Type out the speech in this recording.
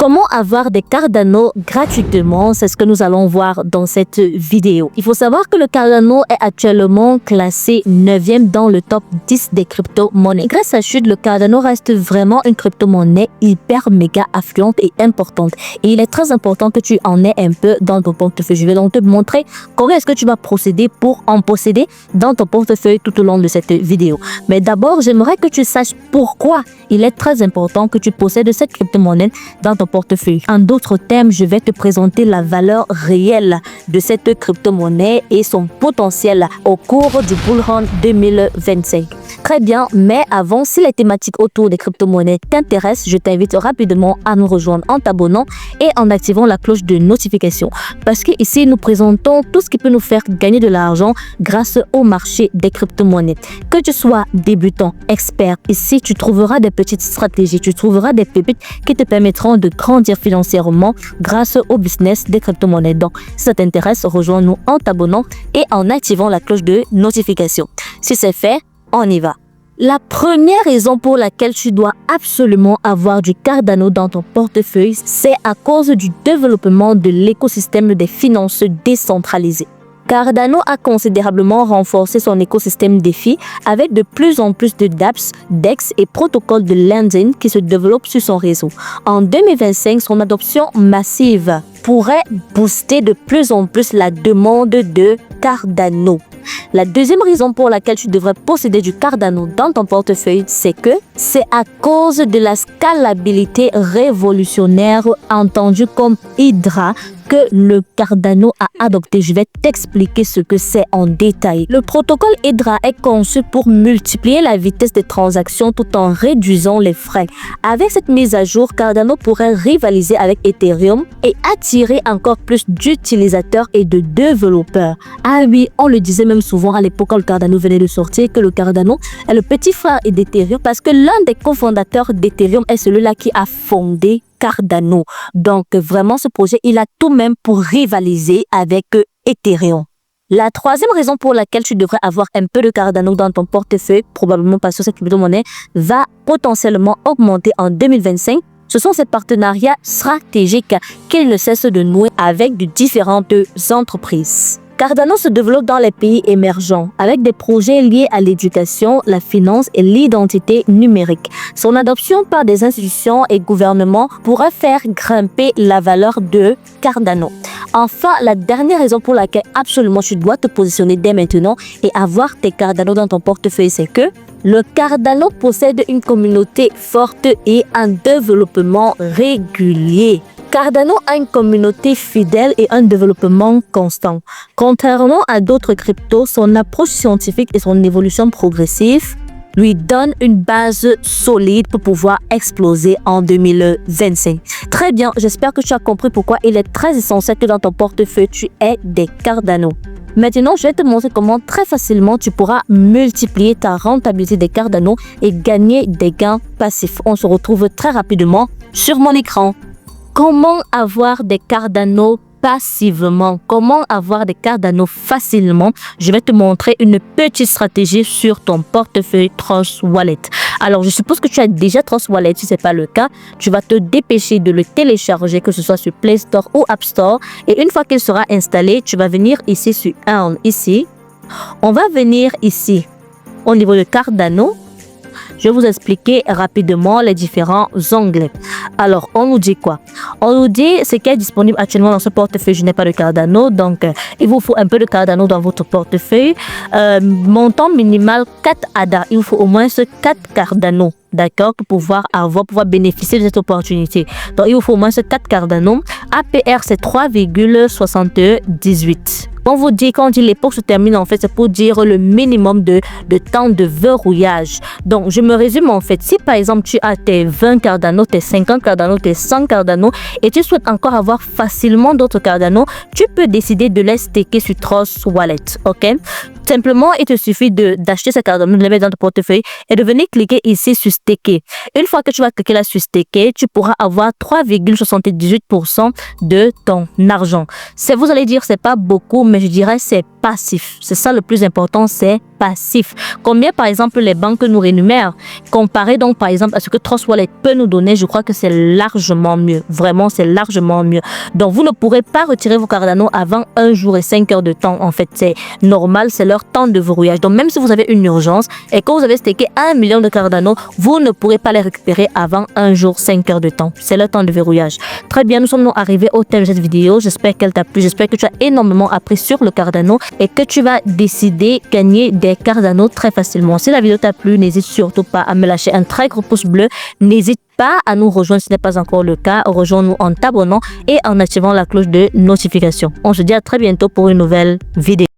Comment avoir des Cardano gratuitement? C'est ce que nous allons voir dans cette vidéo. Il faut savoir que le Cardano est actuellement classé 9e dans le top 10 des crypto-monnaies. Grâce à chute, le Cardano reste vraiment une crypto-monnaie hyper méga affluente et importante. Et il est très important que tu en aies un peu dans ton portefeuille. Je vais donc te montrer comment est-ce que tu vas procéder pour en posséder dans ton portefeuille tout au long de cette vidéo. Mais d'abord, j'aimerais que tu saches pourquoi il est très important que tu possèdes cette crypto-monnaie dans ton portefeuille. En d'autres termes, je vais te présenter la valeur réelle de cette crypto-monnaie et son potentiel au cours du Bull Run 2025. Très bien, mais avant, si les thématiques autour des crypto-monnaies t'intéressent, je t'invite rapidement à nous rejoindre en t'abonnant et en activant la cloche de notification. Parce que ici, nous présentons tout ce qui peut nous faire gagner de l'argent grâce au marché des crypto-monnaies. Que tu sois débutant, expert, ici, tu trouveras des petites stratégies, tu trouveras des pépites qui te permettront de grandir financièrement grâce au business des crypto-monnaies. Donc, si ça t'intéresse, rejoins-nous en t'abonnant et en activant la cloche de notification. Si c'est fait, on y va. La première raison pour laquelle tu dois absolument avoir du Cardano dans ton portefeuille, c'est à cause du développement de l'écosystème des finances décentralisées. Cardano a considérablement renforcé son écosystème DeFi avec de plus en plus de dApps, DEX et protocoles de lending qui se développent sur son réseau. En 2025, son adoption massive pourrait booster de plus en plus la demande de Cardano. La deuxième raison pour laquelle tu devrais posséder du Cardano dans ton portefeuille, c'est que c'est à cause de la scalabilité révolutionnaire entendue comme Hydra que le Cardano a adopté. Je vais t'expliquer ce que c'est en détail. Le protocole Hydra est conçu pour multiplier la vitesse des transactions tout en réduisant les frais. Avec cette mise à jour, Cardano pourrait rivaliser avec Ethereum et attirer encore plus d'utilisateurs et de développeurs. Ah oui, on le disait même souvent à l'époque quand le Cardano venait de sortir que le Cardano est le petit frère d'Ethereum parce que l'un des cofondateurs d'Ethereum est celui-là qui a fondé Cardano. Donc vraiment ce projet, il a tout même pour rivaliser avec Ethereum. La troisième raison pour laquelle tu devrais avoir un peu de Cardano dans ton portefeuille, probablement parce que cette crypto-monnaie va potentiellement augmenter en 2025, ce sont ces partenariats stratégiques qu'il ne cesse de nouer avec de différentes entreprises. Cardano se développe dans les pays émergents avec des projets liés à l'éducation, la finance et l'identité numérique. Son adoption par des institutions et gouvernements pourrait faire grimper la valeur de Cardano. Enfin, la dernière raison pour laquelle absolument tu dois te positionner dès maintenant et avoir tes Cardano dans ton portefeuille, c'est que le Cardano possède une communauté forte et un développement régulier. Cardano a une communauté fidèle et un développement constant. Contrairement à d'autres cryptos, son approche scientifique et son évolution progressive lui donnent une base solide pour pouvoir exploser en 2025. Très bien, j'espère que tu as compris pourquoi il est très essentiel que dans ton portefeuille, tu aies des Cardano. Maintenant, je vais te montrer comment très facilement tu pourras multiplier ta rentabilité des Cardano et gagner des gains passifs. On se retrouve très rapidement sur mon écran. Comment avoir des Cardano passivement? Comment avoir des Cardano facilement? Je vais te montrer une petite stratégie sur ton portefeuille Trust Wallet. Alors, je suppose que tu as déjà Trust Wallet. Si ce n'est pas le cas, tu vas te dépêcher de le télécharger, que ce soit sur Play Store ou App Store. Et une fois qu'il sera installé, tu vas venir ici sur Earn. Ici, on va venir ici au niveau de Cardano. Je vais vous expliquer rapidement les différents onglets. Alors, on nous dit quoi? On nous dit ce qui est disponible actuellement dans ce portefeuille. Je n'ai pas de Cardano, donc il vous faut un peu de Cardano dans votre portefeuille. Montant minimal 4 ADA. Il vous faut au moins ce 4 Cardano. D'accord, pour pouvoir bénéficier de cette opportunité. Donc, il vous faut au moins ce 4 Cardano. APR, c'est 3,78. On vous dit, quand on dit l'époque se termine, en fait, c'est pour dire le minimum de temps de verrouillage. Donc, je me résume en fait. Si par exemple, tu as tes 20 Cardano, tes 50 Cardano, tes 100 Cardano et tu souhaites encore avoir facilement d'autres Cardano, tu peux décider de les staker sur Trust Wallet. Ok? Simplement, il te suffit d'acheter ces Cardano, de les mettre dans ton portefeuille et de venir cliquer ici sur staker. Une fois que tu vas cliquer là sur staker, tu pourras avoir 3,78% de ton argent. Vous allez dire, c'est pas beaucoup, mais je dirais c'est passif. C'est ça le plus important, c'est passif. Combien par exemple les banques nous rémunèrent comparé donc par exemple à ce que Trust Wallet peut nous donner, je crois que c'est largement mieux. Vraiment, c'est largement mieux. Donc vous ne pourrez pas retirer vos Cardano avant 1 jour et 5 heures de temps. En fait, c'est normal, c'est leur temps de verrouillage. Donc même si vous avez une urgence et que vous avez stacké 1 million de Cardano, vous ne pourrez pas les récupérer avant 1 jour 5 heures de temps. C'est leur temps de verrouillage. Très bien, nous sommes arrivés au thème de cette vidéo. J'espère qu'elle t'a plu. J'espère que tu as énormément appris sur le Cardano et que tu vas décider de gagner des Cardano très facilement. Si la vidéo t'a plu, n'hésite surtout pas à me lâcher un très gros pouce bleu. N'hésite pas à nous rejoindre si ce n'est pas encore le cas. Rejoins-nous en t'abonnant et en activant la cloche de notification. On se dit à très bientôt pour une nouvelle vidéo.